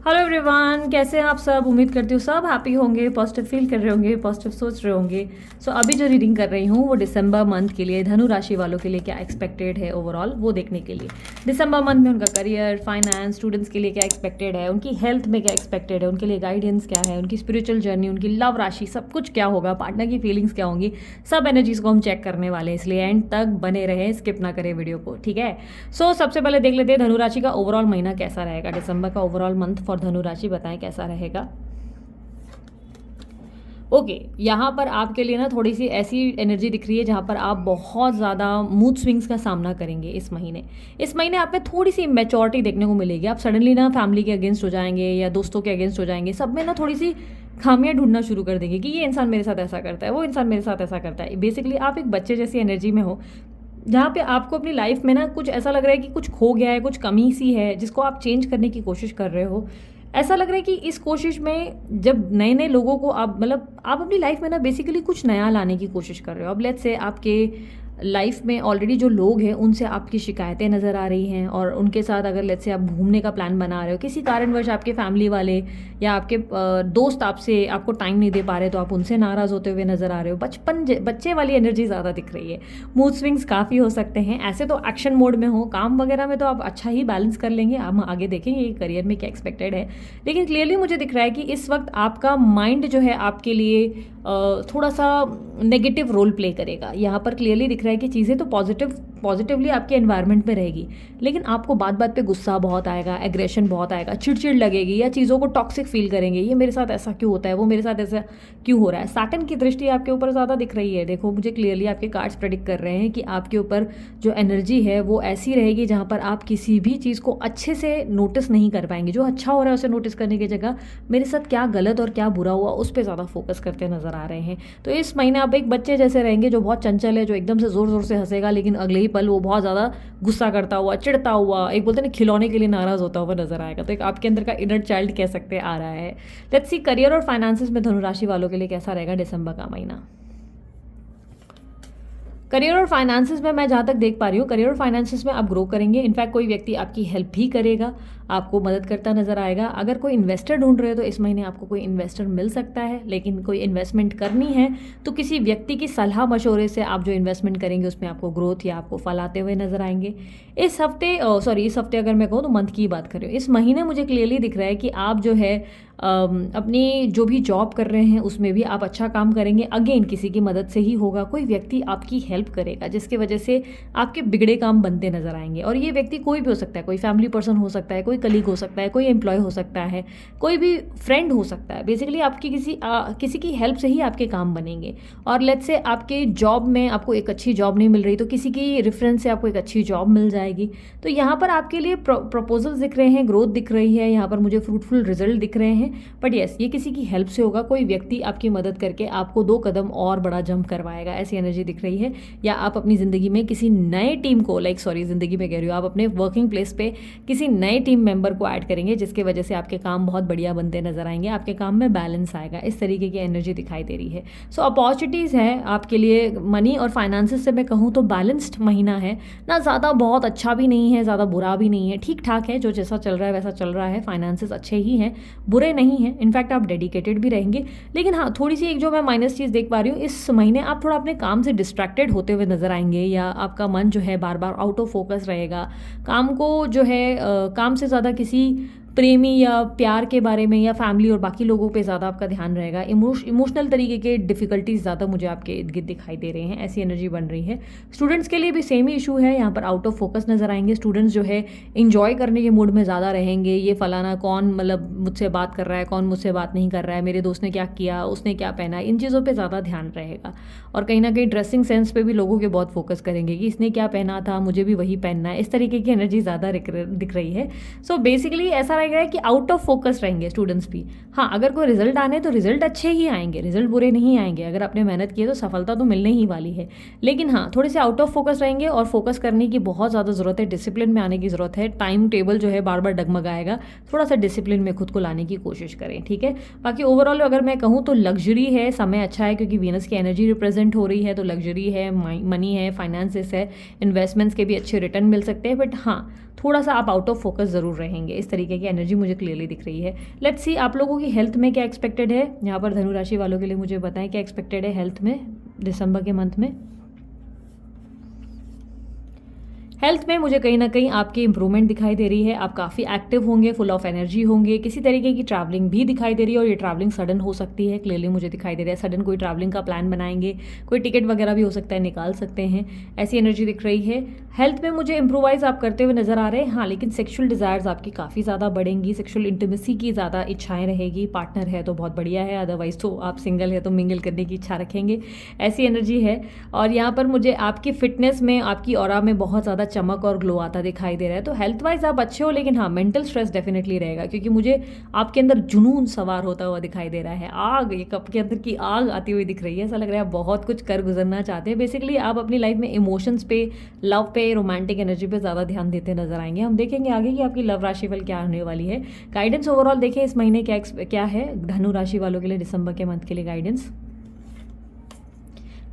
Hello everyone, कैसे हैं आप सब। उम्मीद करती हूँ सब हैप्पी होंगे, पॉजिटिव फील कर रहे होंगे, पॉजिटिव सोच रहे होंगे। सो अभी जो रीडिंग कर रही हूँ वो दिसंबर मंथ के लिए धनु राशि वालों के लिए क्या एक्सपेक्टेड है ओवरऑल वो देखने के लिए। दिसंबर मंथ में उनका करियर, फाइनेंस, स्टूडेंट्स के लिए क्या एक्सपेक्टेड है, उनकी हेल्थ में क्या एक्सपेक्टेड है, उनके लिए गाइडेंस क्या है, उनकी स्पिरिचुअल जर्नी, उनकी लव राशि, सब कुछ क्या होगा, पार्टनर की फीलिंग्स क्या होंगी, सब एनर्जीज को हम चेक करने वाले हैं। इसलिए एंड तक बने रहे, स्किप ना करें वीडियो को, ठीक है। सो सबसे पहले देख लेते हैं धनु राशि का ओवरऑल महीना कैसा रहेगा। दिसंबर का ओवरऑल मंथ फॉर धनु राशि बताएं कैसा रहेगा। ओके, यहाँ पर आपके लिए ना थोड़ी सी ऐसी एनर्जी दिख रही है जहाँ पर आप बहुत ज़्यादा मूड स्विंग्स का सामना करेंगे इस महीने। इस महीने आप में थोड़ी सी मैच्योरिटी देखने को मिलेगी। आप सडनली ना फैमिली के अगेंस्ट हो जाएंगे या दोस्तों के अगेंस्ट हो जाएंगे, सब में ना थोड़ी सी खामियां ढूंढना शुरू कर देंगे कि ये इंसान मेरे साथ ऐसा करता है, वो इंसान मेरे साथ ऐसा करता है। बेसिकली आप एक बच्चे जैसी एनर्जी में हो जहाँ पे आपको अपनी लाइफ में ना कुछ ऐसा लग रहा है कि कुछ खो गया है, कुछ कमी सी है जिसको आप चेंज करने की कोशिश कर रहे हो। ऐसा लग रहा है कि इस कोशिश में जब नए नए लोगों को आप आप अपनी लाइफ में ना बेसिकली कुछ नया लाने की कोशिश कर रहे हो। अब लेट्स से आपके लाइफ में ऑलरेडी जो लोग हैं उनसे आपकी शिकायतें नज़र आ रही हैं और उनके साथ अगर लेट्स से आप घूमने का प्लान बना रहे हो, किसी कारणवश आपके फैमिली वाले या आपके दोस्त आपको टाइम नहीं दे पा रहे तो आप उनसे नाराज़ होते हुए नज़र आ रहे हो। बच्चे वाली एनर्जी ज़्यादा दिख रही है। मूड स्विंग्स काफ़ी हो सकते हैं। ऐसे तो एक्शन मोड में हो, काम वगैरह में तो आप अच्छा ही बैलेंस कर लेंगे। हम आगे देखेंगे कि करियर में क्या एक्सपेक्टेड है, लेकिन क्लियरली मुझे दिख रहा है कि इस वक्त आपका माइंड जो है आपके लिए थोड़ा सा नेगेटिव रोल प्ले करेगा। यहाँ पर क्लियरली दिख रहा है कि चीज़ें तो पॉजिटिवली आपके एनवायरनमेंट में रहेगी, लेकिन आपको बात बात पे गुस्सा बहुत आएगा, एग्रेशन बहुत आएगा, चिड़चिड़ लगेगी या चीज़ों को टॉक्सिक फील करेंगे। ये मेरे साथ ऐसा क्यों होता है, वो मेरे साथ ऐसा क्यों हो रहा है। सैटर्न की दृष्टि आपके ऊपर ज़्यादा दिख रही है। देखो, मुझे क्लियरली आपके कार्ड्स प्रेडिक्ट कर रहे हैं कि आपके ऊपर जो एनर्जी है वो ऐसी रहेगी जहाँ पर आप किसी भी चीज़ को अच्छे से नोटिस नहीं कर पाएंगे। जो अच्छा हो रहा है उसे नोटिस करने की जगह मेरे साथ क्या गलत और क्या बुरा हुआ उस पर ज़्यादा फोकस करते नजर आ रहे हैं। तो इस महीने आप एक बच्चे जैसे रहेंगे जो बहुत चंचल है, जो एकदम से ज़ोर ज़ोर से हंसेगा लेकिन अगले ही पल वो बहुत ज़्यादा गुस्सा करता हुआ, चिढ़ता हुआ, एक बोलते हैं खिलौने के लिए नाराज़ होता हुआ नजर आएगा। तो एक आपके अंदर का इनर चाइल्ड कह सकते हैं आ रहा है। लेट्स सी करियर और फाइनेंसेस में धनु राशि वालों के लिए कैसा रहेगा दिसंबर का महीना। करियर और फाइनेंसेस में मैं जहाँ तक देख पा रही हूँ, करियर और फाइनेंसेस में आप ग्रो करेंगे। इनफैक्ट कोई व्यक्ति आपकी हेल्प भी करेगा, आपको मदद करता नजर आएगा। अगर कोई इन्वेस्टर ढूंढ रहे हो तो इस महीने आपको कोई इन्वेस्टर मिल सकता है, लेकिन कोई इन्वेस्टमेंट करनी है तो किसी व्यक्ति की सलाह मशवरे से आप जो इन्वेस्टमेंट करेंगे उसमें आपको ग्रोथ या आपको फल आते हुए नजर आएंगे। इस हफ्ते अगर मैं कहूँ तो मंथ की बात कर रही हूँ, इस महीने मुझे क्लियरली दिख रहा है कि आप जो है अपनी जो भी जॉब कर रहे हैं उसमें भी आप अच्छा काम करेंगे। अगेन किसी की मदद से ही होगा, कोई व्यक्ति आपकी हेल्प करेगा जिसकी वजह से आपके बिगड़े काम बनते नजर आएंगे। और ये व्यक्ति कोई भी हो सकता है, कोई फैमिली पर्सन हो सकता है, कोई कलीग हो सकता है, कोई एम्प्लॉय हो सकता है, कोई भी फ्रेंड हो सकता है। बेसिकली आपकी किसी की हेल्प से ही आपके काम बनेंगे। और लेट्स से आपके जॉब में आपको एक अच्छी जॉब नहीं मिल रही तो किसी की रेफरेंस से आपको एक अच्छी जॉब मिल जाएगी। तो यहाँ पर आपके लिए प्रपोजल्स दिख रहे हैं, ग्रोथ दिख रही है, यहाँ पर मुझे फ्रूटफुल रिजल्ट दिख रहे हैं। बट यस, ये किसी की हेल्प से होगा। कोई व्यक्ति आपकी मदद करके आपको 2 कदम और बड़ा जंप करवाएगा, ऐसी एनर्जी दिख रही है। या आप अपनी ज़िंदगी में किसी नए टीम को ज़िंदगी में कह रही हूँ, आप अपने वर्किंग प्लेस पे किसी नए टीम मेंबर को ऐड करेंगे जिसकी वजह से आपके काम बहुत बढ़िया बनते नजर आएंगे, आपके काम में बैलेंस आएगा। इस तरीके की एनर्जी दिखाई दे रही है। सो अपॉर्चुनिटीज़ है आपके लिए। मनी और फाइनेंसेस से मैं कहूँ तो बैलेंस्ड महीना है ना, ज़्यादा बहुत अच्छा भी नहीं है, ज़्यादा बुरा भी नहीं है, ठीक ठाक है। जो जैसा चल रहा है वैसा चल रहा है। फाइनेंसेस अच्छे ही हैं, बुरे नहीं हैं। इनफैक्ट आप डेडिकेटेड भी रहेंगे। लेकिन हाँ, थोड़ी सी एक जो मैं माइनस चीज़ देख पा रही हूँ, इस महीने आप थोड़ा अपने काम से डिस्ट्रैक्टेड होते हुए नजर आएंगे या आपका मन जो है बार बार आउट ऑफ फोकस रहेगा। काम को जो है काम से ज़्यादा किसी प्रेमी या प्यार के बारे में या फैमिली और बाकी लोगों पे ज़्यादा आपका ध्यान रहेगा। इमोशनल तरीके के डिफिकल्टीज ज़्यादा मुझे आपके इर्द गिर्द दिखाई दे रहे हैं, ऐसी एनर्जी बन रही है। स्टूडेंट्स के लिए भी सेम ही इशू है, यहाँ पर आउट ऑफ फोकस नजर आएंगे। स्टूडेंट्स जो है इंजॉय करने के मूड में ज़्यादा रहेंगे। ये फलाना कौन मुझसे बात कर रहा है, कौन मुझसे बात नहीं कर रहा है, मेरे दोस्त ने क्या किया, उसने क्या पहना, इन चीज़ों पर ज़्यादा ध्यान रहेगा। और कहीं ना कहीं ड्रेसिंग सेंस पे भी लोगों के बहुत फोकस करेंगे कि इसने क्या पहना था, मुझे भी वही पहनना है। इस तरीके की एनर्जी ज़्यादा दिख रही है। सो बेसिकली ऐसा रहेगा कि आउट ऑफ फोकस रहेंगे स्टूडेंट्स भी। हाँ, अगर कोई रिजल्ट आने तो रिजल्ट अच्छे ही आएंगे, रिजल्ट बुरे नहीं आएंगे। अगर आपने मेहनत की है तो सफलता तो मिलने ही वाली है। लेकिन हाँ, थोड़े से आउट ऑफ फोकस रहेंगे और फोकस करने की बहुत ज़्यादा ज़रूरत है, डिसिप्लिन में आने की ज़रूरत है। टाइम टेबल जो है बार बार डगमगाएगा, थोड़ा सा डिसिप्लिन में खुद को लाने की कोशिश करें, ठीक है। बाकी ओवरऑल अगर मैं कहूँ तो लग्जरी है, समय अच्छा है क्योंकि वीनस की एनर्जी रिप्रेजेंट हो रही है। तो लग्जरी है, मनी है, फाइनेंसेस है, इन्वेस्टमेंट्स के भी अच्छे रिटर्न मिल सकते हैं। बट हाँ, थोड़ा सा आप आउट ऑफ फोकस ज़रूर रहेंगे। इस तरीके की एनर्जी मुझे क्लियरली दिख रही है। लेट्स सी आप लोगों की हेल्थ में क्या एक्सपेक्टेड है। यहाँ पर धनु राशि वालों के लिए मुझे बताएं क्या एक्सपेक्टेड है हेल्थ में दिसंबर के मंथ में। हेल्थ में मुझे कहीं ना कहीं आपकी इंप्रूवमेंट दिखाई दे रही है। आप काफ़ी एक्टिव होंगे, फुल ऑफ एनर्जी होंगे। किसी तरीके की ट्रैवलिंग भी दिखाई दे रही है और ये ट्रैवलिंग सडन हो सकती है। क्लियरली मुझे दिखाई दे रहा है सडन कोई ट्रैवलिंग का प्लान बनाएंगे, कोई टिकट वगैरह भी हो सकता है निकाल सकते हैं, ऐसी एनर्जी दिख रही है। हेल्थ में मुझे इम्प्रोवाइज आप करते हुए नजर आ रहे हैं। हाँ, लेकिन सेक्शुअल डिज़ायर्स आपकी काफ़ी ज़्यादा बढ़ेंगी, सेक्शुअल इंटीमेसी की ज़्यादा इच्छाएं रहेगी। पार्टनर है तो बहुत बढ़िया है, अदरवाइज तो आप सिंगल है तो मिंगल करने की इच्छा रखेंगे, ऐसी एनर्जी है। और यहाँ पर मुझे आपकी फिटनेस में, आपकी ऑरा में बहुत ज़्यादा चमक और ग्लो आता दिखाई दे रहा है। तो हेल्थ वाइज आप अच्छे हो, लेकिन हाँ मेंटल स्ट्रेस डेफिनेटली रहेगा, क्योंकि मुझे आपके अंदर जुनून सवार होता हुआ दिखाई दे रहा है। आग, ये कप के अंदर की आग आती हुई दिख रही है। ऐसा लग रहा है आप बहुत कुछ कर गुजरना चाहते हैं। बेसिकली आप अपनी लाइफ में इमोशंस पे, लव पे, रोमांटिक एनर्जी पे ज़्यादा ध्यान देते नजर आएंगे। हम देखेंगे आगे कि आपकी लव राशिफल क्या होने वाली है। गाइडेंस ओवरऑल देखें इस महीने क्या है धनु राशि वालों के लिए दिसंबर के मंथ के लिए गाइडेंस।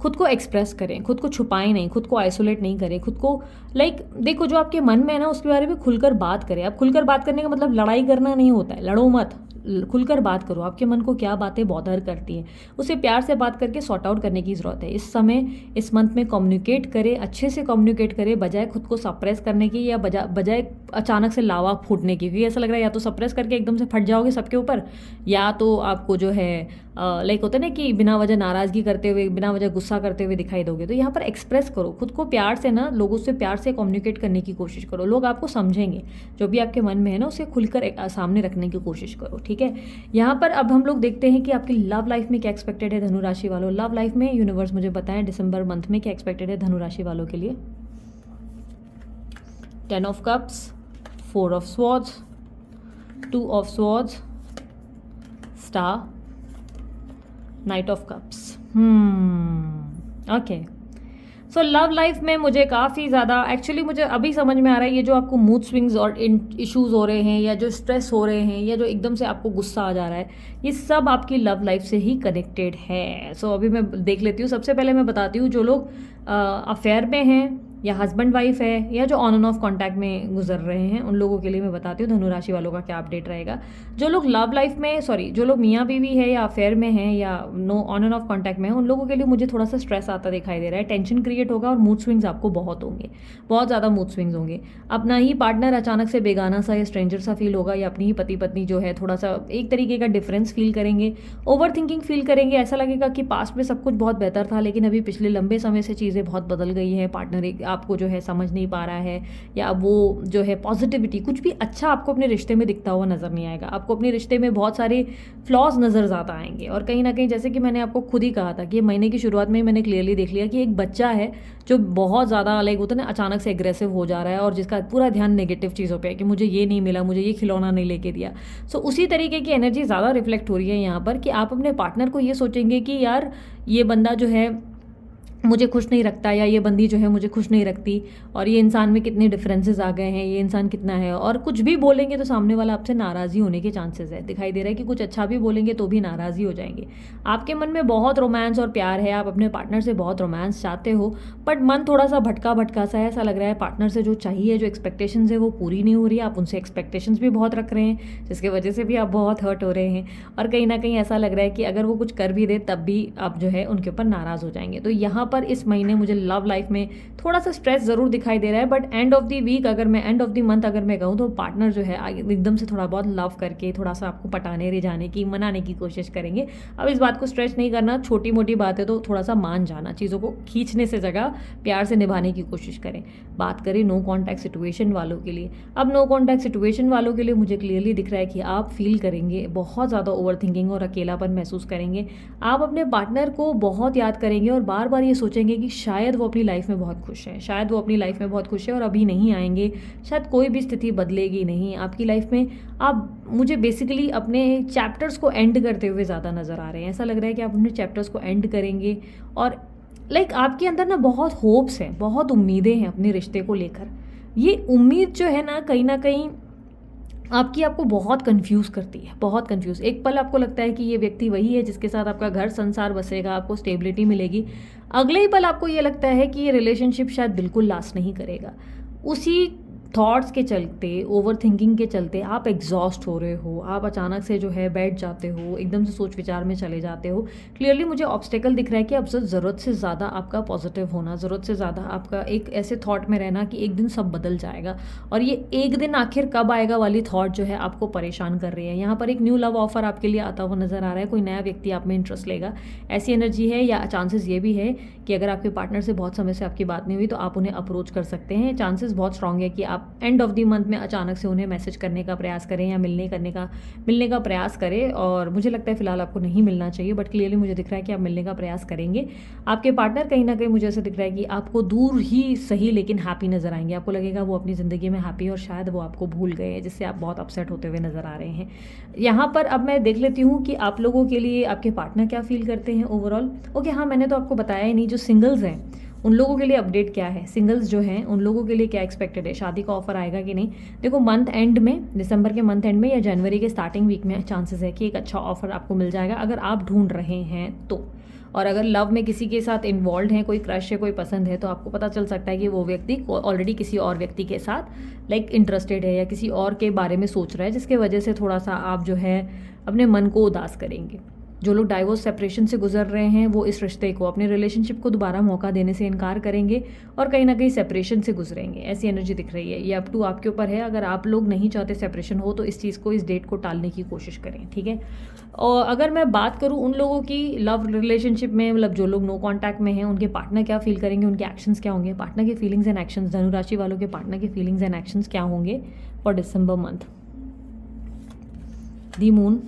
खुद को एक्सप्रेस करें, खुद को छुपाएं नहीं, खुद को आइसोलेट नहीं करें, खुद को देखो जो आपके मन में है ना उसके बारे में खुलकर बात करें। अब खुलकर बात करने का मतलब लड़ाई करना नहीं होता है, लड़ो मत, खुलकर बात करो। आपके मन को क्या बातें बॉदर करती हैं उसे प्यार से बात करके सॉर्ट आउट करने की ज़रूरत है। इस समय, इस मंथ में कम्युनिकेट करें, अच्छे से कम्युनिकेट करें, बजाय खुद को सप्रेस करने की या बजाय अचानक से लावा फूटने की। क्योंकि ऐसा लग रहा है या तो सप्रेस करके एकदम से फट जाओगे सबके ऊपर, या तो आपको जो है होता है ना कि बिना वजह नाराज़गी करते हुए, बिना वजह गुस्सा करते हुए दिखाई दोगे। तो यहाँ पर एक्सप्रेस करो खुद को प्यार से ना, लोगों से प्यार से कम्युनिकेट करने की कोशिश करो। लोग आपको समझेंगे, जो भी आपके मन में है ना उसे खुलकर सामने रखने की कोशिश करो, ठीक है। यहाँ पर अब हम लोग देखते हैं कि आपकी लव लाइफ में क्या एक्सपेक्टेड है धनु राशि वालों। लव लाइफ में यूनिवर्स मुझे बताएं दिसंबर मंथ में क्या एक्सपेक्टेड है धनु राशि वालों के लिए। 10 of cups, 4 of swords, 2 of swords, star, night of cups. Okay, so love life में मुझे काफ़ी ज़्यादा, एक्चुअली मुझे अभी समझ में आ रहा है ये जो आपको मूड स्विंग्स और इश्यूज हो रहे हैं, या जो स्ट्रेस हो रहे हैं, या जो एकदम से आपको गुस्सा आ जा रहा है, ये सब आपकी लव लाइफ से ही कनेक्टेड है। सो अभी मैं देख लेती हूँ। सबसे पहले मैं बताती हूँ जो लोग अफेयर में हैं, या हस्बैंड वाइफ है, या जो ऑन एंड ऑफ कॉन्टैक्ट में गुजर रहे हैं, उन लोगों के लिए मैं बताती हूँ धनु राशि वालों का क्या अपडेट रहेगा। जो लोग लव लाइफ में, जो लोग मियाँ बीवी है या अफेयर में है या know on end of contact में है, उन लोगों के लिए मुझे थोड़ा सा स्ट्रेस आता दिखाई दे रहा है। टेंशन क्रिएट होगा और मूड स्विंग्स आपको बहुत होंगे, बहुत ज़्यादा मूड स्विंग्स होंगे। अपना ही पार्टनर अचानक से बेगाना सा या स्ट्रेंजर सा फील होगा, या अपनी ही पति पत्नी जो है थोड़ा सा एक तरीके का डिफरेंस फील करेंगे, ओवर थिंकिंग फील करेंगे। ऐसा लगेगा कि पास्ट में सब कुछ बहुत बेहतर था, लेकिन अभी पिछले लंबे समय से चीज़ें बहुत बदल गई हैं। पार्टनर आपको जो है समझ नहीं पा रहा है, या वो जो है पॉजिटिविटी, कुछ भी अच्छा आपको अपने रिश्ते में दिखता हुआ नजर नहीं आएगा। आपको अपने रिश्ते में बहुत सारे फ्लॉज नजर ज़्यादा आएंगे। और कहीं ना कहीं जैसे कि मैंने आपको खुद ही कहा था कि महीने की शुरुआत में ही मैंने क्लियरली देख लिया कि एक बच्चा है जो बहुत ज़्यादा होता है ना, अचानक से एग्रेसिव हो जा रहा है, और जिसका पूरा ध्यान नेगेटिव चीज़ों पे है कि मुझे ये नहीं मिला, मुझे ये खिलौना नहीं लेके दिया। सो उसी तरीके की एनर्जी ज़्यादा रिफ्लेक्ट हो रही है यहाँ पर, कि आप अपने पार्टनर को ये सोचेंगे कि यार ये बंदा जो है मुझे खुश नहीं रखता, या ये बंदी जो है मुझे खुश नहीं रखती, और ये इंसान में कितने डिफरेंसेस आ गए हैं, ये इंसान कितना है। और कुछ भी बोलेंगे तो सामने वाला आपसे नाराज़ी होने के चांसेस है। दिखाई दे रहा है कि कुछ अच्छा भी बोलेंगे तो भी नाराज़ी हो जाएंगे। आपके मन में बहुत रोमांस और प्यार है, आप अपने पार्टनर से बहुत रोमांस चाहते हो, बट मन थोड़ा सा भटका भटका सा है। ऐसा लग रहा है पार्टनर से जो चाहिए, जो एक्सपेक्टेशंस है वो पूरी नहीं हो रही है। आप उनसे एक्सपेक्टेशंस भी बहुत रख रहे हैं, जिसकी वजह से भी आप बहुत हर्ट हो रहे हैं। और कहीं ना कहीं ऐसा लग रहा है कि अगर वो कुछ कर भी दे तब भी आप जो है उनके ऊपर नाराज़ हो जाएंगे। तो यहाँ पर इस महीने मुझे लव लाइफ में थोड़ा सा स्ट्रेस जरूर दिखाई दे रहा है, but end of the week, अगर मैं एंड ऑफ द मंथ अगर मैं कहूँ, तो पार्टनर जो है एकदम से थोड़ा बहुत लव करके थोड़ा सा आपको पटाने रिझाने की, मनाने की कोशिश करेंगे। अब इस बात को स्ट्रेस नहीं करना, छोटी मोटी बात है तो थोड़ा सा मान जाना, चीज़ों को खींचने से जगह प्यार से निभाने की कोशिश करें। बात करें नो कॉन्टैक्ट सिचुएशन वालों के लिए। अब नो कॉन्टैक्ट सिचुएशन वालों के लिए मुझे क्लियरली दिख रहा है कि आप फील करेंगे बहुत ज़्यादा ओवर थिंकिंग और अकेलापन महसूस करेंगे। आप अपने पार्टनर को बहुत याद करेंगे और बार बार ये सोचेंगे कि शायद वो अपनी लाइफ में बहुत खुश है, शायद वो अपनी लाइफ में बहुत खुश है और अभी नहीं आएंगे, शायद कोई भी स्थिति बदलेगी नहीं आपकी लाइफ में। आप मुझे बेसिकली अपने चैप्टर्स को एंड करते हुए ज़्यादा नज़र आ रहे हैं। ऐसा लग रहा है कि आप अपने चैप्टर्स को एंड करेंगे, और आपके अंदर ना बहुत होप्स हैं, बहुत उम्मीदें हैं अपने रिश्ते को लेकर। ये उम्मीद जो है ना कहीं आपको बहुत कंफ्यूज करती है, बहुत कंफ्यूज। एक पल आपको लगता है कि ये व्यक्ति वही है जिसके साथ आपका घर संसार बसेगा, आपको स्टेबिलिटी मिलेगी। अगले ही पल आपको ये लगता है कि ये रिलेशनशिप शायद बिल्कुल लास्ट नहीं करेगा। उसी थॉट्स के चलते, ओवर थिंकिंग के चलते आप एग्जॉस्ट हो रहे हो, आप अचानक से जो है बैठ जाते हो, एकदम से सोच विचार में चले जाते हो। क्लियरली मुझे ऑब्स्टेकल दिख रहा है कि अब ज़रूरत से ज़्यादा आपका पॉजिटिव होना, ज़रूरत से ज़्यादा आपका एक ऐसे थॉट में रहना कि एक दिन सब बदल जाएगा, और ये एक दिन आखिर कब आएगा वाली थॉट जो है आपको परेशान कर रही है। यहाँ पर एक न्यू लव ऑफर आपके लिए आता हुआ नज़र आ रहा है, कोई नया व्यक्ति आप में इंटरेस्ट लेगा, ऐसी एनर्जी है। या चांसेस ये भी है कि अगर आपके पार्टनर से बहुत समय से आपकी बात नहीं हुई तो आप उन्हें अप्रोच कर सकते हैं। चांसेस बहुत स्ट्रांग है कि आप एंड ऑफ द मंथ में अचानक से उन्हें मैसेज करने का प्रयास करें या मिलने का प्रयास करें। और मुझे लगता है फिलहाल आपको नहीं मिलना चाहिए, बट क्लियरली मुझे दिख रहा है कि आप मिलने का प्रयास करेंगे। आपके पार्टनर कहीं ना कहीं मुझे ऐसा दिख रहा है कि आपको दूर ही सही लेकिन हैप्पी नजर आएंगे। आपको लगेगा वो अपनी ज़िंदगी में हैप्पी, और शायद वो आपको भूल गए हैं, जिससे आप बहुत अपसेट होते हुए नजर आ रहे हैं। यहाँ पर अब मैं देख लेती हूँ कि आप लोगों के लिए आपके पार्टनर क्या फील करते हैं ओवरऑल। ओके, हाँ, मैंने तो आपको बताया ही नहीं, जो सिंगल्स हैं उन लोगों के लिए अपडेट क्या है, सिंगल्स जो हैं उन लोगों के लिए क्या एक्सपेक्टेड है, शादी का ऑफर आएगा कि नहीं। देखो, मंथ एंड में, दिसंबर के मंथ एंड में या जनवरी के स्टार्टिंग वीक में चांसेस है कि एक अच्छा ऑफर आपको मिल जाएगा, अगर आप ढूंढ रहे हैं तो। और अगर लव में किसी के साथ इन्वॉल्व है, कोई क्रश है, कोई पसंद है, तो आपको पता चल सकता है कि वो व्यक्ति ऑलरेडी किसी और व्यक्ति के साथ इंटरेस्टेड है या किसी और के बारे में सोच रहा है, जिसके वजह से थोड़ा सा आप जो है अपने मन को उदास करेंगे। जो लोग डाइवोर्स सेपरेशन से गुजर रहे हैं वो इस रिश्ते को, अपने रिलेशनशिप को दोबारा मौका देने से इनकार करेंगे और कहीं ना कहीं सेपरेशन से गुजरेंगे, ऐसी एनर्जी दिख रही है। ये अप टू आपके ऊपर है, अगर आप लोग नहीं चाहते सेपरेशन हो तो इस चीज़ को, इस डेट को टालने की कोशिश करें, ठीक है। और अगर मैं बात करूँ उन लोगों की लव रिलेशनशिप में, मतलब जो लोग नो कॉन्टैक्ट में हैं, उनके पार्टनर क्या फील करेंगे, उनके एक्शंस क्या होंगे, पार्टनर के फीलिंग्स एंड एक्शंस, धनु राशि वालों के पार्टनर के फीलिंग्स एंड एक्शंस क्या होंगे for December month. The moon,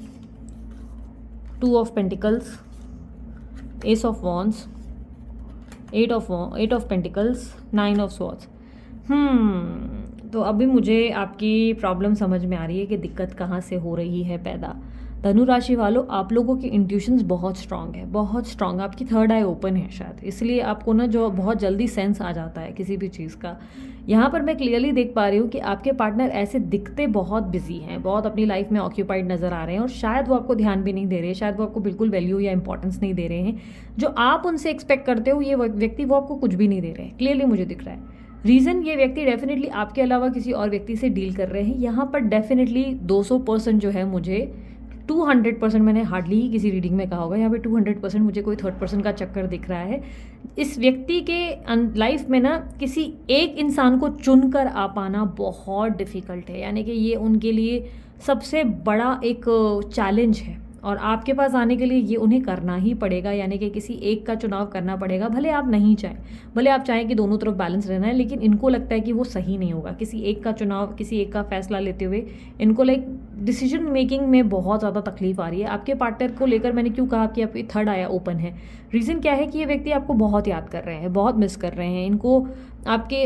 2 of Pentacles, Ace of Wands, 8 of Pentacles, 9 of Swords। तो अभी मुझे आपकी प्रॉब्लम समझ में आ रही है कि दिक्कत कहाँ से हो रही है पैदा। धनु राशि वालों, आप लोगों की इंट्यूशंस बहुत स्ट्रांग है, बहुत स्ट्रांग। आपकी थर्ड आई ओपन है शायद, इसलिए आपको ना जो बहुत जल्दी सेंस आ जाता है किसी भी चीज़ का। यहाँ पर मैं क्लियरली देख पा रही हूँ कि आपके पार्टनर ऐसे दिखते बहुत बिजी हैं, बहुत अपनी लाइफ में ऑक्यूपाइड नजर आ रहे हैं, और शायद वो आपको ध्यान भी नहीं दे रहे हैं, शायद वो आपको बिल्कुल वैल्यू या इंपॉर्टेंस नहीं दे रहे हैं। जो आप उनसे एक्सपेक्ट करते हो ये व्यक्ति वो आपको कुछ भी नहीं दे रहे हैं, क्लियरली मुझे दिख रहा है। रीज़न, ये व्यक्ति डेफिनेटली आपके अलावा किसी और व्यक्ति से डील कर रहे हैं। यहाँ पर डेफिनेटली 200% जो है, मुझे 200%, मैंने हार्डली ही किसी रीडिंग में कहा होगा, यहाँ पे 200% मुझे कोई थर्ड पर्सन का चक्कर दिख रहा है। इस व्यक्ति के लाइफ में ना किसी एक इंसान को चुनकर आ पाना बहुत डिफ़िकल्ट है, यानी कि ये उनके लिए सबसे बड़ा एक चैलेंज है, और आपके पास आने के लिए ये उन्हें करना ही पड़ेगा, यानी कि किसी एक का चुनाव करना पड़ेगा। भले आप नहीं चाहें, भले आप चाहें कि दोनों तरफ बैलेंस रहना है, लेकिन इनको लगता है कि वो सही नहीं होगा। किसी एक का चुनाव, किसी एक का फैसला लेते हुए इनको डिसीजन मेकिंग में बहुत ज़्यादा तकलीफ आ रही है। आपके पार्टनर को लेकर मैंने क्यों कहा कि आपकी थर्ड आया ओपन है, रीज़न क्या है कि ये व्यक्ति आपको बहुत याद कर रहे हैं, बहुत मिस कर रहे हैं,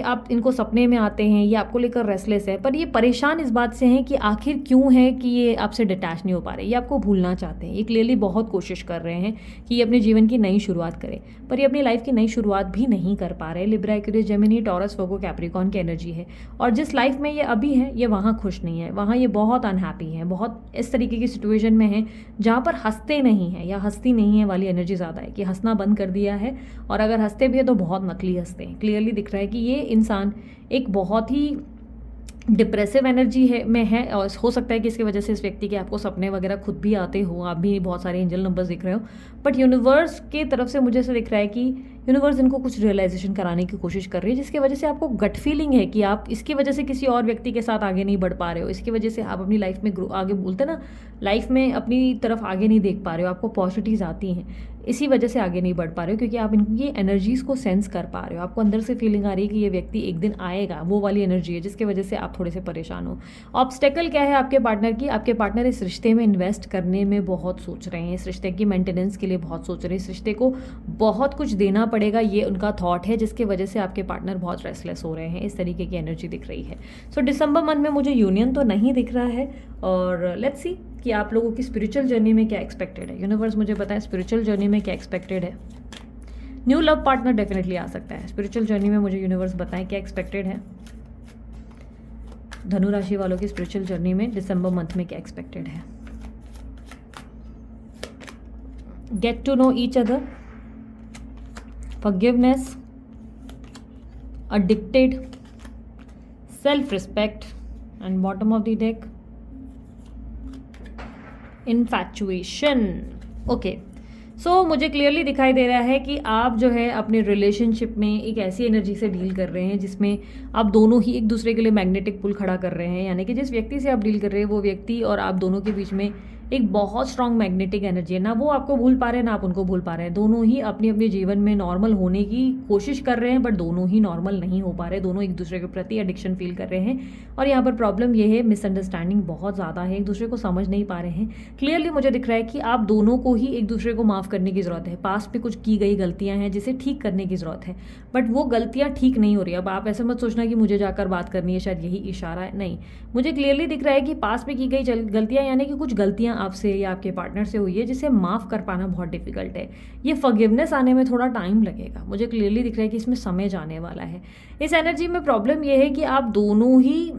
आप इनको सपने में आते हैं, ये आपको लेकर रेस्टलेस है, पर ये परेशान इस बात से हैं कि आखिर क्यों है कि ये आपसे डिटैच नहीं हो पा रहे, ये आपको भूलना चाहते हैं। ये क्लियरली बहुत कोशिश कर रहे हैं कि ये अपने जीवन की नई शुरुआत करें, पर ये अपनी लाइफ की नई शुरुआत भी नहीं कर पा रहे। लिब्रा, एक्वेरियस, जेमिनी, टॉरस, वर्गो, कैप्रिकॉर्न की एनर्जी है, और जिस लाइफ में ये अभी है ये वहाँ खुश नहीं है, वहाँ ये बहुत अनहैप्पी है, बहुत इस तरीके की सिचुएशन में है जहाँ पर हंसते नहीं हैं या हंसती नहीं है वाली एनर्जी ज़्यादा है, कि हंसना बंद कर दिया है, और अगर हंसते भी है तो बहुत नकली हंसते हैं। क्लियरली दिख रहा है कि ये इंसान एक बहुत ही डिप्रेसिव एनर्जी है, और हो सकता है कि इसकी वजह से इस व्यक्ति के आपको सपने वगैरह खुद भी आते हो, आप भी बहुत सारे एंजल नंबर्स दिख रहे हो, बट यूनिवर्स की तरफ से मुझे ऐसा दिख रहा है कि यूनिवर्स इनको कुछ रियलाइजेशन कराने की कोशिश कर रही है, जिसकी वजह से आपको गट फीलिंग है कि आप इसकी वजह से किसी और व्यक्ति के साथ आगे नहीं बढ़ पा रहे हो, इसकी वजह से आप अपनी लाइफ में आगे, बोलते ना, लाइफ में अपनी तरफ आगे नहीं देख पा रहे हो, आपको पॉजिटिविटीज आती हैं, इसी वजह से आगे नहीं बढ़ पा रहे हो, क्योंकि आप इनकी एनर्जीज़ को सेंस कर पा रहे हो। आपको अंदर से फीलिंग आ रही है कि ये व्यक्ति एक दिन आएगा, वो वाली एनर्जी है जिसकी वजह से आप थोड़े से परेशान हो। ऑब्स्टेकल क्या है आपके पार्टनर की? आपके पार्टनर इस रिश्ते में इन्वेस्ट करने में बहुत सोच रहे हैं, इस रिश्ते की मेंटेनेंस के लिए बहुत सोच रहे हैं, इस रिश्ते को बहुत कुछ देना पड़ेगा, ये उनका थॉट है, जिसकी वजह से आपके पार्टनर बहुत रेस्टलेस हो रहे हैं। इस तरीके की एनर्जी दिख रही है। सो दिसंबर मंथ में मुझे यूनियन तो नहीं दिख रहा है, और लेट्स सी कि आप लोगों की स्पिरिचुअल जर्नी में क्या एक्सपेक्टेड है। यूनिवर्स मुझे बताएं स्पिरिचुअल जर्नी में क्या एक्सपेक्टेड है। न्यू लव पार्टनर डेफिनेटली आ सकता है। स्पिरिचुअल जर्नी में मुझे यूनिवर्स बताएं क्या एक्सपेक्टेड है। धनु राशि वालों की स्पिरिचुअल जर्नी में दिसंबर मंथ में क्या एक्सपेक्टेड है। Get to know each other, forgiveness, addicted, self respect and bottom of the deck infatuation. Okay, so मुझे क्लियरली दिखाई दे रहा है कि आप जो है अपने रिलेशनशिप में एक ऐसी एनर्जी से डील कर रहे हैं जिसमें आप दोनों ही एक दूसरे के लिए मैग्नेटिक पुल खड़ा कर रहे हैं, यानी कि जिस व्यक्ति से आप डील कर रहे हैं वो व्यक्ति और आप दोनों के बीच में एक बहुत स्ट्रांग मैग्नेटिक एनर्जी है। ना वो आपको भूल पा रहे हैं ना आप उनको भूल पा रहे हैं, दोनों ही अपने अपने जीवन में नॉर्मल होने की कोशिश कर रहे हैं, बट दोनों ही नॉर्मल नहीं हो पा रहे, दोनों एक दूसरे के प्रति एडिक्शन फील कर रहे हैं। और यहाँ पर प्रॉब्लम ये है, मिसअंडरस्टैंडिंग बहुत ज़्यादा है, एक दूसरे को समझ नहीं पा रहे हैं। क्लियरली मुझे दिख रहा है कि आप दोनों को ही एक दूसरे को माफ़ करने की ज़रूरत है। पास्ट में कुछ की गई गलतियाँ हैं जिसे ठीक करने की ज़रूरत है, बट वो गलतियाँ ठीक नहीं हो रही। अब आप ऐसे मत सोचना कि मुझे जाकर बात करनी है, शायद यही इशारा है, नहीं। मुझे क्लियरली दिख रहा है कि पास्ट में की गई गलतियाँ, यानी कि कुछ गलतियाँ आपसे या आपके पार्टनर से हुई है जिसे माफ़ कर पाना बहुत डिफिकल्ट है। ये फॉरगिवनेस आने में थोड़ा टाइम लगेगा। मुझे क्लियरली दिख रहा है कि इसमें समय जाने वाला है। इस एनर्जी में प्रॉब्लम ये है कि आप दोनों ही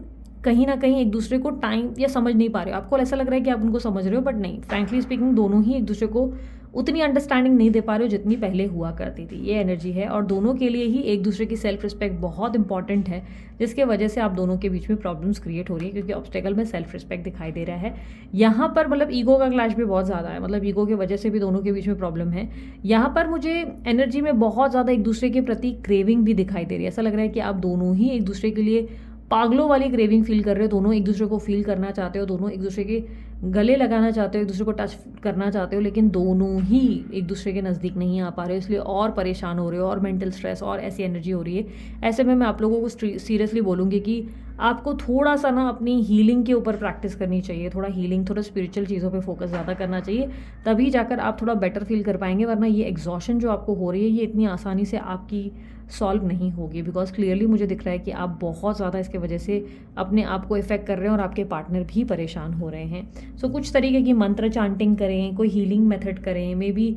कहीं ना कहीं एक दूसरे को टाइम या समझ नहीं पा रहे हो। आपको ऐसा लग रहा है कि आप उनको समझ रहे हो, बट नहीं, फ्रैंकली स्पीकिंग दोनों ही एक दूसरे को उतनी अंडरस्टैंडिंग नहीं दे पा रहे हो जितनी पहले हुआ करती थी। ये एनर्जी है और दोनों के लिए ही एक दूसरे की सेल्फ रिस्पेक्ट बहुत इंपॉर्टेंट है, जिसके वजह से आप दोनों के बीच में प्रॉब्लम्स क्रिएट हो रही है, क्योंकि ऑब्स्टेकल में सेल्फ रिस्पेक्ट दिखाई दे रहा है। यहाँ पर मतलब ईगो का क्लैश भी बहुत ज़्यादा है, मतलब ईगो की वजह से भी दोनों के बीच में प्रॉब्लम है। यहाँ पर मुझे एनर्जी में बहुत ज़्यादा एक दूसरे के प्रति क्रेविंग भी दिखाई दे रही है। ऐसा लग रहा है कि आप दोनों ही एक दूसरे के लिए पागलों वाली क्रेविंग फील कर रहे हो, दोनों एक दूसरे को फील करना चाहते हो, दोनों एक दूसरे के गले लगाना चाहते हो, एक दूसरे को टच करना चाहते हो, लेकिन दोनों ही एक दूसरे के नज़दीक नहीं आ पा रहे हो, इसलिए और परेशान हो रहे हो और मेंटल स्ट्रेस और ऐसी एनर्जी हो रही है। ऐसे में मैं आप लोगों को सीरियसली बोलूँगी कि आपको थोड़ा सा ना अपनी हीलिंग के ऊपर प्रैक्टिस करनी चाहिए, थोड़ा हीलिंग, थोड़ा स्पिरिचुअल चीज़ों पे फोकस ज़्यादा करना चाहिए, तभी जाकर आप थोड़ा बेटर फील कर पाएंगे। वरना ये एग्जॉशन जो आपको हो रही है ये इतनी आसानी से आपकी सॉल्व नहीं होगी, बिकॉज क्लियरली मुझे दिख रहा है कि आप बहुत ज़्यादा इसके वजह से अपने आप को इफेक्ट कर रहे हैं और आपके पार्टनर भी परेशान हो रहे हैं। सो कुछ तरीके की मंत्र चांटिंग करें, कोई हीलिंग मेथड करें, मे बी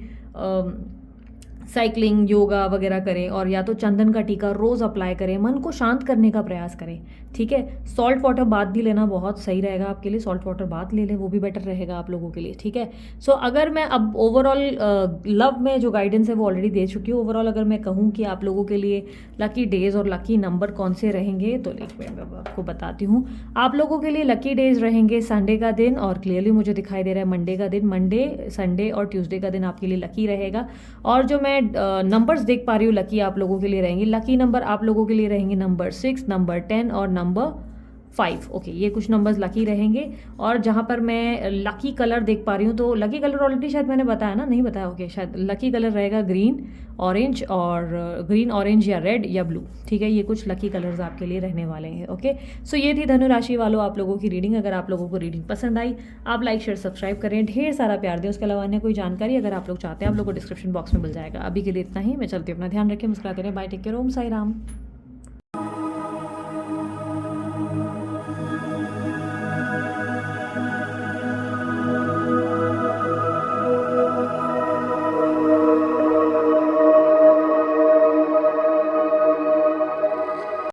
साइकिलिंग, योगा वगैरह करें, और या तो चंदन का टीका रोज़ अप्लाई करें, मन को शांत करने का प्रयास करें। ठीक है, सॉल्ट वाटर बाथ भी लेना बहुत सही रहेगा आपके लिए, सॉल्ट वाटर बाथ ले लें, वो भी बेटर रहेगा आप लोगों के लिए। ठीक है, सो अगर मैं अब ओवरऑल लव में जो गाइडेंस है वो ऑलरेडी दे चुकी हूँ। ओवरऑल अगर मैं कहूँ कि आप लोगों के लिए लकी डेज और लकी नंबर कौन से रहेंगे, तो एक मिनट मैं आपको बताती हूँ। आप लोगों के लिए लकी डेज रहेंगे संडे का दिन, और क्लियरली मुझे दिखाई दे रहा है मंडे का दिन, मंडे, संडे और ट्यूसडे का दिन आपके लिए लकी रहेगा। और जो मैं नंबर्स देख पा रही हूँ लकी आप लोगों के लिए रहेंगे, लकी नंबर आप लोगों के लिए रहेंगे नंबर 6, नंबर 10 और नंबर 5। ओके, ये कुछ नंबर्स लकी रहेंगे। और जहाँ पर मैं लकी कलर देख पा रही हूँ, तो लकी कलर ऑलरेडी शायद मैंने बताया ना, नहीं बताया, ओके, शायद लकी कलर रहेगा ग्रीन, ऑरेंज, और ग्रीन, ऑरेंज या रेड या ब्लू। ठीक है, ये कुछ लकी कलर्स आपके लिए रहने वाले हैं। ओके, सो ये थी धनु राशि वालों आप लोगों की रीडिंग। अगर आप लोगों को रीडिंग पसंद आई, आप लाइक शेयर सब्सक्राइब करें, ढेर सारा प्यार दें। उसके अलावा अन्य कोई जानकारी अगर आप लोग चाहते हैं, आप लोग को डिस्क्रिप्शन बॉक्स में मिल जाएगा। अभी के लिए इतना ही, मैं चलती हूँ, अपना ध्यान रखें, मुस्कुराते रहें, बाय, टेक केयर, ओम साई राम।